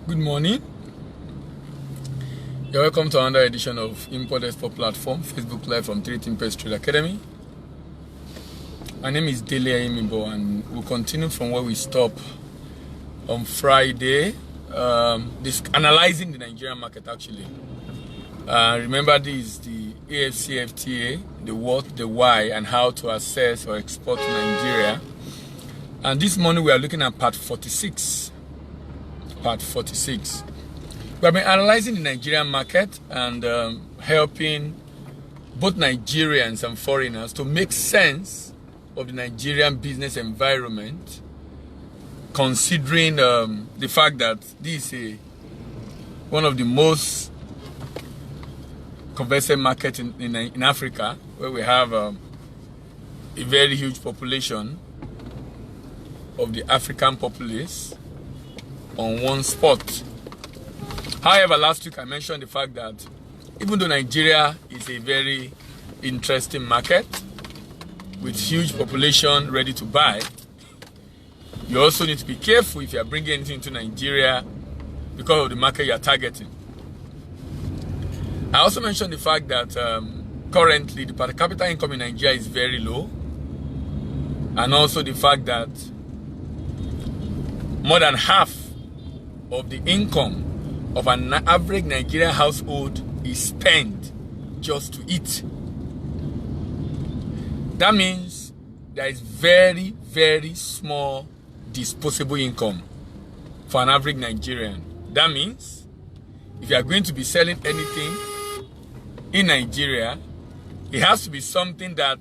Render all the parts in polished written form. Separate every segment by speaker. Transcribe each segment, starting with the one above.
Speaker 1: Good morning. You're welcome to another edition of Import Export Platform, Facebook Live from 3 Pest Trade Academy. My name is Dele Ayimibo, and we'll continue from where we stopped on Friday, analyzing the Nigerian market actually. Remember, this is the AFCFTA, the what, the why, and how to assess or export to Nigeria. And this morning we are looking at part 46. Part 46. We have been analyzing the Nigerian market and helping both Nigerians and foreigners to make sense of the Nigerian business environment, considering the fact that this is one of the most conversant markets in Africa, where we have a very huge population of the African populace on one spot. However, last week I mentioned the fact that even though Nigeria is a very interesting market with huge population ready to buy, you also need to be careful if you are bringing anything into Nigeria because of the market you are targeting. I also mentioned the fact that currently the per capita income in Nigeria is very low, and also the fact that more than half of the income of an average Nigerian household is spent just to eat. That means there is very, very small disposable income for an average Nigerian. That means if you are going to be selling anything in Nigeria, it has to be something that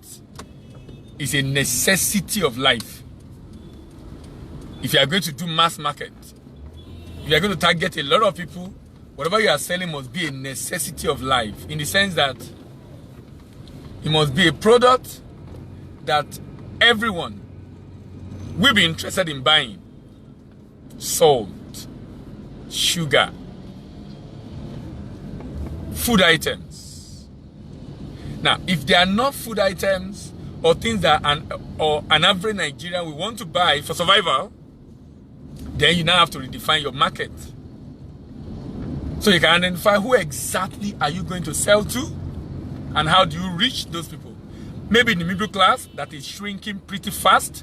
Speaker 1: is a necessity of life. If you are going to do mass market, if you are going to target a lot of people, whatever you are selling must be a necessity of life, in the sense that it must be a product that everyone will be interested in buying. Salt, sugar, food items. Now, if they are not food items or things that an average Nigerian will want to buy for survival, then you now have to redefine your market. So you can identify who exactly are you going to sell to and how do you reach those people. Maybe the middle class that is shrinking pretty fast,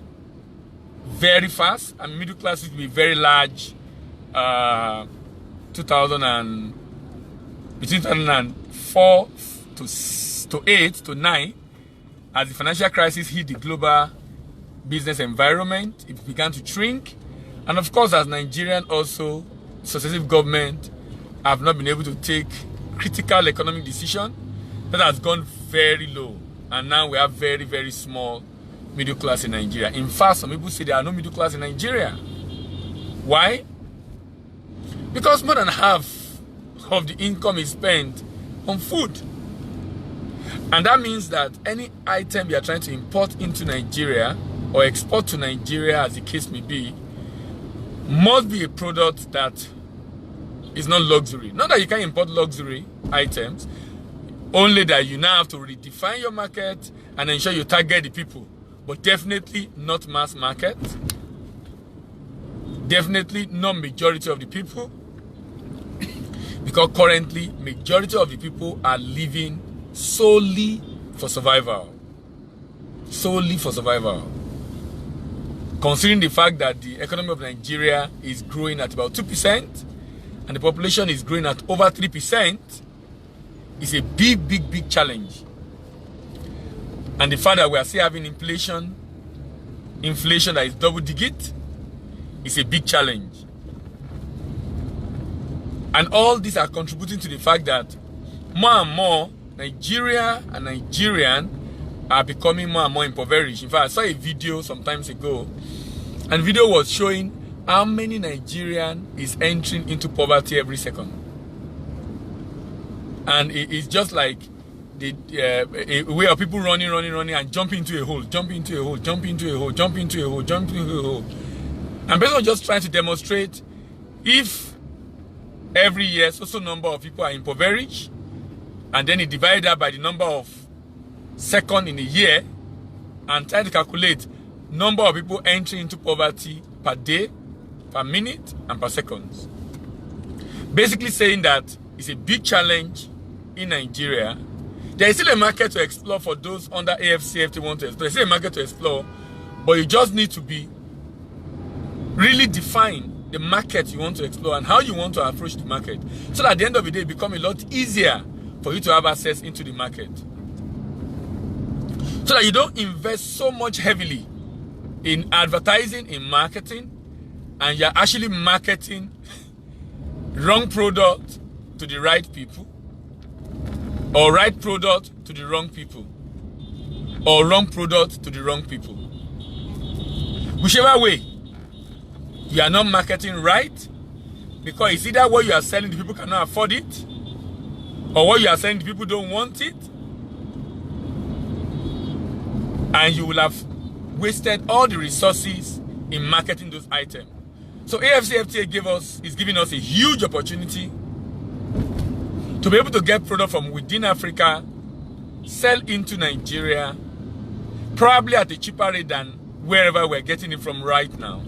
Speaker 1: very fast, and middle class will be very large between 2004 to 8 to 9, as the financial crisis hit the global business environment, it began to shrink. And of course, as Nigerian also, successive government have not been able to take critical economic decision, that has gone very low. And now we have very, very small middle class in Nigeria. In fact, some people say there are no middle class in Nigeria. Why? Because more than half of the income is spent on food. And that means that any item you are trying to import into Nigeria or export to Nigeria, as the case may be, must be a product that is not luxury. Not that you can import luxury items, only that you now have to redefine your market and ensure you target the people. But definitely not mass market. Definitely not majority of the people. Because currently, majority of the people are living solely for survival. Solely for survival. Considering the fact that the economy of Nigeria is growing at about 2% and the population is growing at over 3%, it's a big, big, big challenge. And the fact that we are still having inflation that is double digit, is a big challenge. And all these are contributing to the fact that more and more Nigeria and Nigerian are becoming more and more impoverished. In fact, I saw a video some times ago, and the video was showing how many Nigerian is entering into poverty every second. And it's just like a way of people running and jumping into a hole, jumping into a hole, jumping into a hole, jumping into a hole, jumping into a hole. And basically just trying to demonstrate if every year so number of people are impoverished, and then you divide that by the number of seconds in a year and try to calculate number of people entering into poverty per day, per minute, and per second. basically saying that it's a big challenge in Nigeria. There is still a market to explore for those under AFCFTA want to explore. There's still a market to explore, but you just need to be really define the market you want to explore and how you want to approach the market, so that at the end of the day, it becomes a lot easier for you to have access into the market. So that you don't invest so much heavily in advertising, in marketing, and you're actually marketing wrong product to the right people, or right product to the wrong people, or wrong product to the wrong people. Whichever way, you are not marketing right, because it's either what you are selling, the people cannot afford it, or what you are selling, the people don't want it, and you will have wasted all the resources in marketing those items. So AFCFTA is giving us a huge opportunity to be able to get product from within Africa, sell into Nigeria, probably at a cheaper rate than wherever we're getting it from right now.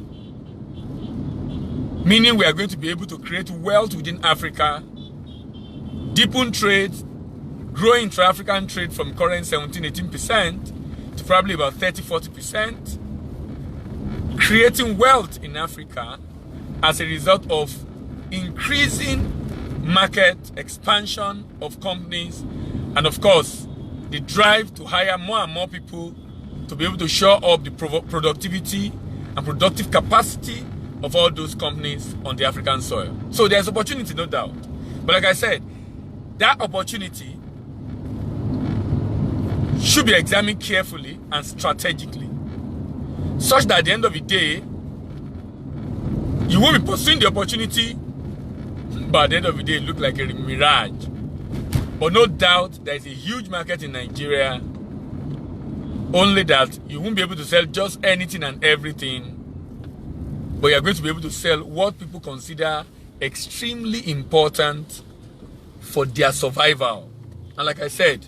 Speaker 1: Meaning we are going to be able to create wealth within Africa, deepen trade, grow intra-African trade from current 17-18% to probably about 30-40%, creating wealth in Africa as a result of increasing market expansion of companies, and of course the drive to hire more and more people to be able to show up the productivity and productive capacity of all those companies on the African soil. So there's opportunity, no doubt. But like I said, that opportunity should be examined carefully and strategically, such that at the end of the day, you won't be pursuing the opportunity, but at the end of the day, it look like a mirage. But no doubt, there is a huge market in Nigeria, only that you won't be able to sell just anything and everything, but you're going to be able to sell what people consider extremely important for their survival. And like I said,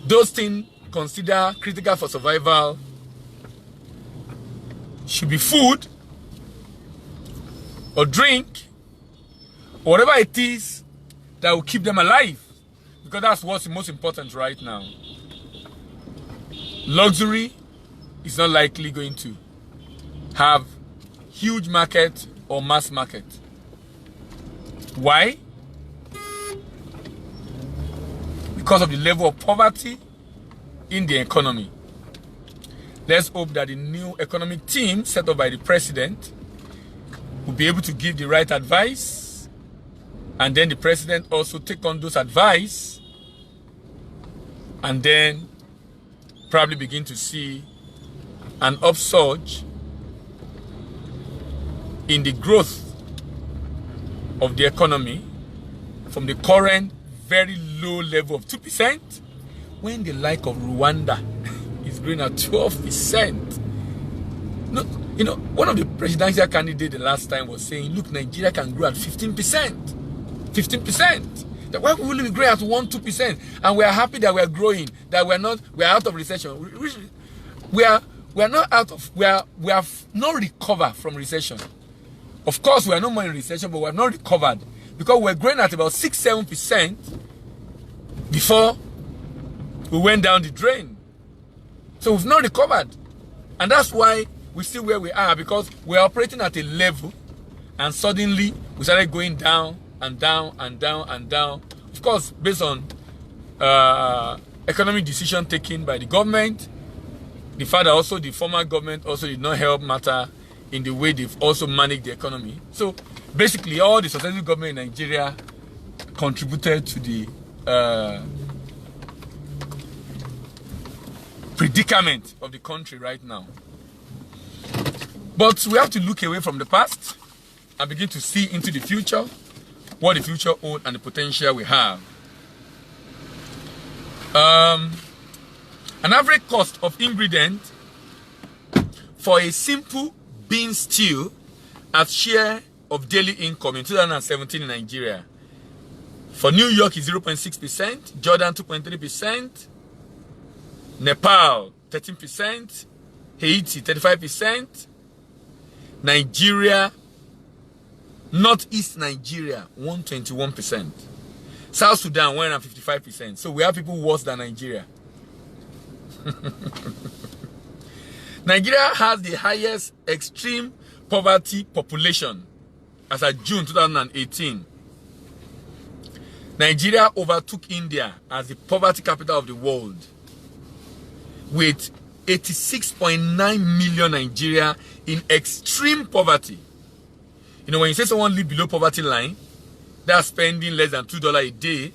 Speaker 1: those things considered critical for survival should be food or drink, or whatever it is that will keep them alive, because that's what's most important right now. Luxury is not likely going to have huge market or mass market. Why? Because of the level of poverty in the economy. Let's hope that the new economic team set up by the president will be able to give the right advice, and then the president also take on those advice, and then probably begin to see an upsurge in the growth of the economy from the current very low level of 2%, when the like of Rwanda is growing at 12%. No, you know, one of the presidential candidates the last time was saying, look, Nigeria can grow at 15%. 15%. That why will we grow at 1-2%? And we are happy that we are growing, that we are out of recession. We have not recovered from recession. Of course, we are no more in recession, but we have not recovered, because we're growing at about 6-7% before we went down the drain. So we've not recovered. And that's why we're still where we are, because we're operating at a level, and suddenly we started going down and down and down and down. Of course, based on economic decision taken by the government, the fact that also the former government also did not help matter in the way they've also managed the economy. So basically, all the successive government in Nigeria contributed to the predicament of the country right now. But we have to look away from the past and begin to see into the future, what the future holds and the potential we have. An average cost of ingredient for a simple bean stew as share of daily income in 2017 in Nigeria. For New York is 0.6%, Jordan 2.3%, Nepal 13%, Haiti 35%, Nigeria Northeast Nigeria, 121%. South Sudan, 155%. So we have people worse than Nigeria. Nigeria has the highest extreme poverty population as of June 2018. Nigeria overtook India as the poverty capital of the world with 86.9 million Nigeria in extreme poverty. You know, when you say someone live below poverty line, that's spending less than $2 a day.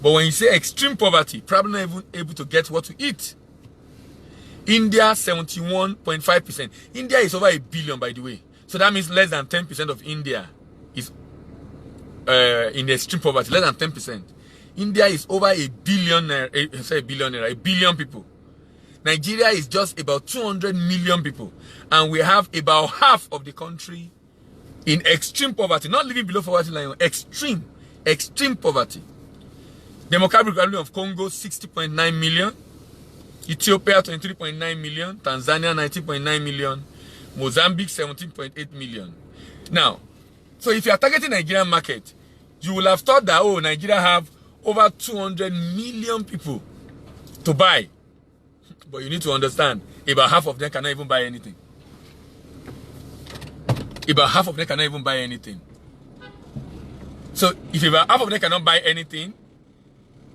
Speaker 1: But when you say extreme poverty, probably not even able to get what to eat. India, 71.5%. India is over 1 billion, by the way. So that means less than 10% of India is in the extreme poverty. Less than 10%. India is over 1 billion, 1 billion people. Nigeria is just about 200 million people. And we have about half of the country in extreme poverty. Not living below poverty line, extreme poverty. Democratic Republic of Congo, 60.9 million. Ethiopia, 23.9 million. Tanzania, 19.9 million. Mozambique, 17.8 million. Now, so if you are targeting Nigerian market, you will have thought that, oh, Nigeria have over 200 million people to buy. But you need to understand, about half of them cannot even buy anything. About half of them cannot even buy anything. So if about half of them cannot buy anything,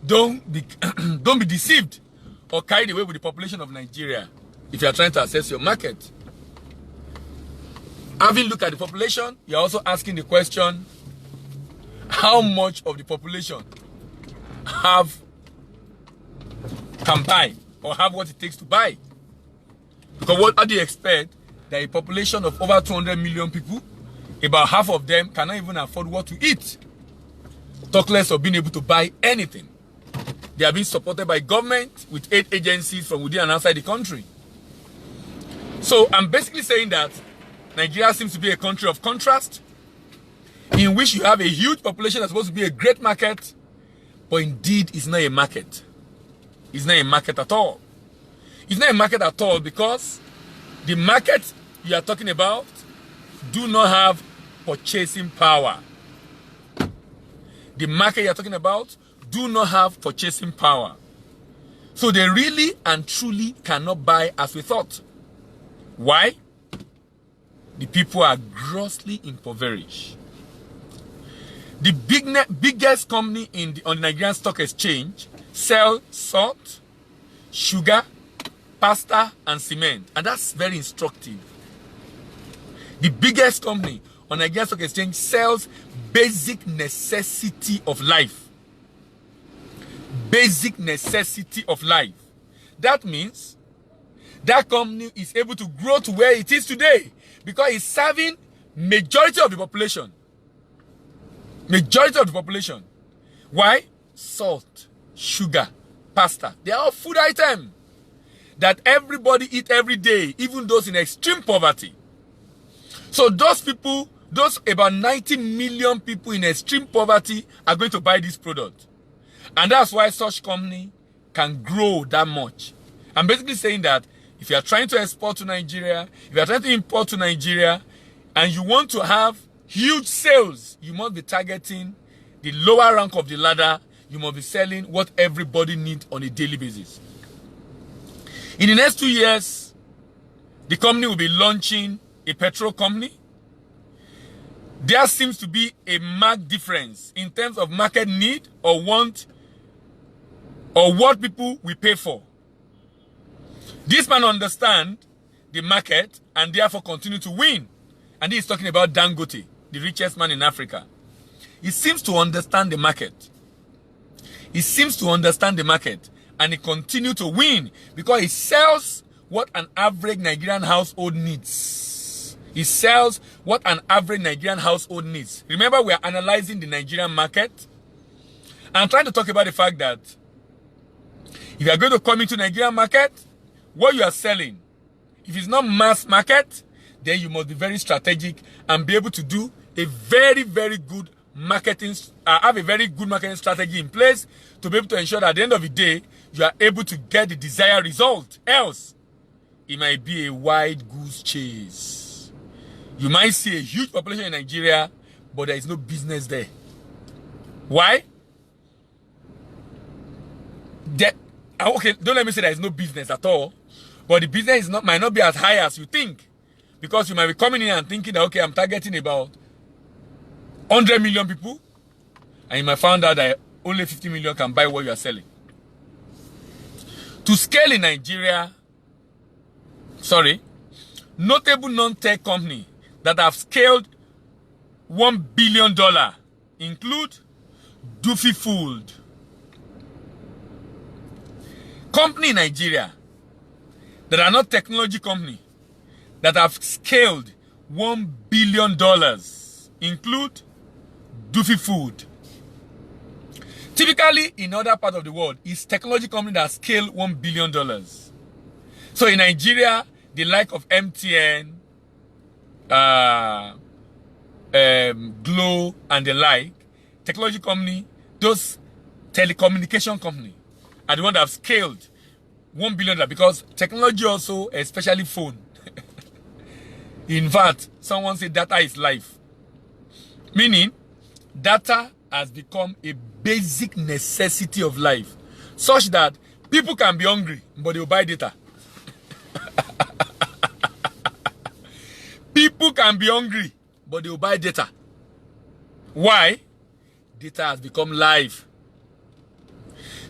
Speaker 1: don't be deceived or carried away with the population of Nigeria if you are trying to assess your market. Having looked at the population, you are also asking the question, how much of the population can buy or have what it takes to buy? Because how do you expect that a population of over 200 million people, about half of them cannot even afford what to eat? Talk less of being able to buy anything. They are being supported by government with aid agencies from within and outside the country. So I'm basically saying that Nigeria seems to be a country of contrast, in which you have a huge population that's supposed to be a great market, but indeed it's not a market. It's not a market at all. It's not a market at all because the market you are talking about do not have purchasing power. The market you are talking about do not have purchasing power. So they really and truly cannot buy as we thought. Why? The people are grossly impoverished. The biggest company on the Nigerian Stock Exchange sell salt, sugar, pasta, and cement. And that's very instructive. The biggest company on the Nigerian Stock Exchange sells basic necessity of life. Basic necessity of life. That means that company is able to grow to where it is today because it's serving majority of the population. Majority of the population. Why? Salt, sugar, pasta. They are all food items that everybody eat every day, even those in extreme poverty. So those people, those about 90 million people in extreme poverty are going to buy this product. And that's why such company can grow that much. I'm basically saying that if you are trying to export to Nigeria, if you are trying to import to Nigeria, and you want to have huge sales, you must be targeting the lower rank of the ladder. You must be selling what everybody needs on a daily basis. In the next 2 years, the company will be launching a petrol company. There seems to be a marked difference in terms of market need or want or what people will pay for. This man understands the market and therefore continue to win. And he is talking about Dangote, the richest man in Africa. He seems to understand the market. He seems to understand the market and he continues to win because he sells what an average Nigerian household needs. He sells what an average Nigerian household needs. Remember, we are analyzing the Nigerian market. I'm trying to talk about the fact that if you are going to come into Nigerian market, what you are selling, if it's not mass market, then you must be very strategic and be able to do a very, very good marketing, have a very good marketing strategy in place to be able to ensure that at the end of the day, you are able to get the desired result. Else, it might be a wild goose chase. You might see a huge population in Nigeria, but there is no business there. Why? Okay, don't let me say there is no business at all, but the business might not be as high as you think, because you might be coming in and thinking that, okay, I'm targeting about 100 million people, and you might find out that only 50 million can buy what you are selling. To scale in Nigeria, notable non-tech company that have scaled $1 billion include Duffy Food. Company in Nigeria that are not technology company that have scaled $1 billion include Duffy Food. Typically, in other parts of the world, it's technology company that scale $1 billion. So in Nigeria, the like of MTN, Glo, and the like, technology company, those telecommunication company, are the ones that have scaled $1 billion, because technology also, especially phone. In fact, someone said data is life. Meaning, data has become a basic necessity of life, such that people can be hungry, but they will buy data. People can be hungry, but they will buy data. Why? Data has become life.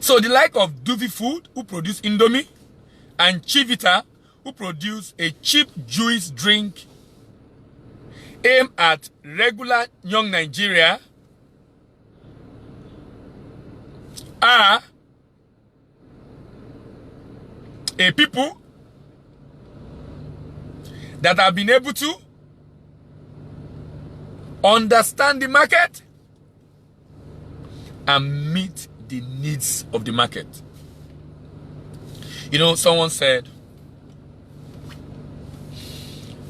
Speaker 1: So the like of Duffy Food, who produce Indomie, and Chivita, who produce a cheap juice drink aimed at regular young Nigeria, are a people that have been able to understand the market and meet the needs of the market. You know, someone said,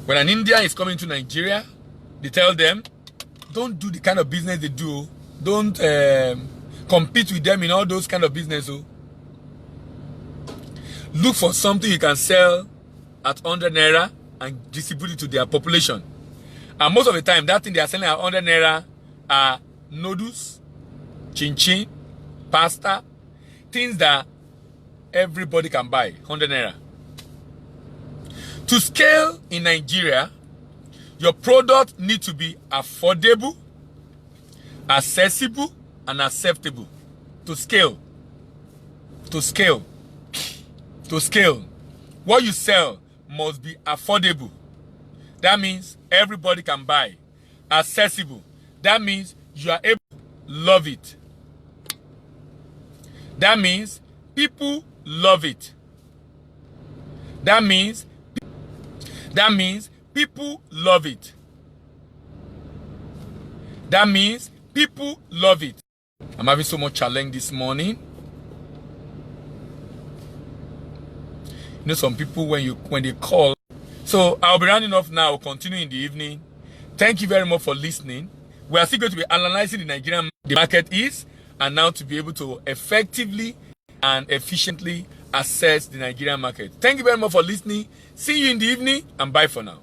Speaker 1: when an Indian is coming to Nigeria, they tell them, don't do the kind of business they do. Don't compete with them in all those kind of business. Look for something you can sell at 100 naira and distribute it to their population. And most of the time, that thing they are selling at 100 naira are noodles, chin-chin, pasta, things that everybody can buy, 100 naira. To scale in Nigeria, your product needs to be affordable, accessible, and acceptable. To scale. What you sell must be affordable. That means everybody can buy. Accessible. That means you are able to love it. That means people love it. That means people love it. That means people love it. I'm having so much challenge this morning. You know, some people when they call. So I'll be rounding off now. I'll continue in the evening. Thank you very much for listening. We are still going to be analyzing the Nigerian market is, and now to be able to effectively and efficiently assess the Nigerian market. Thank you very much for listening. See you in the evening, and bye for now.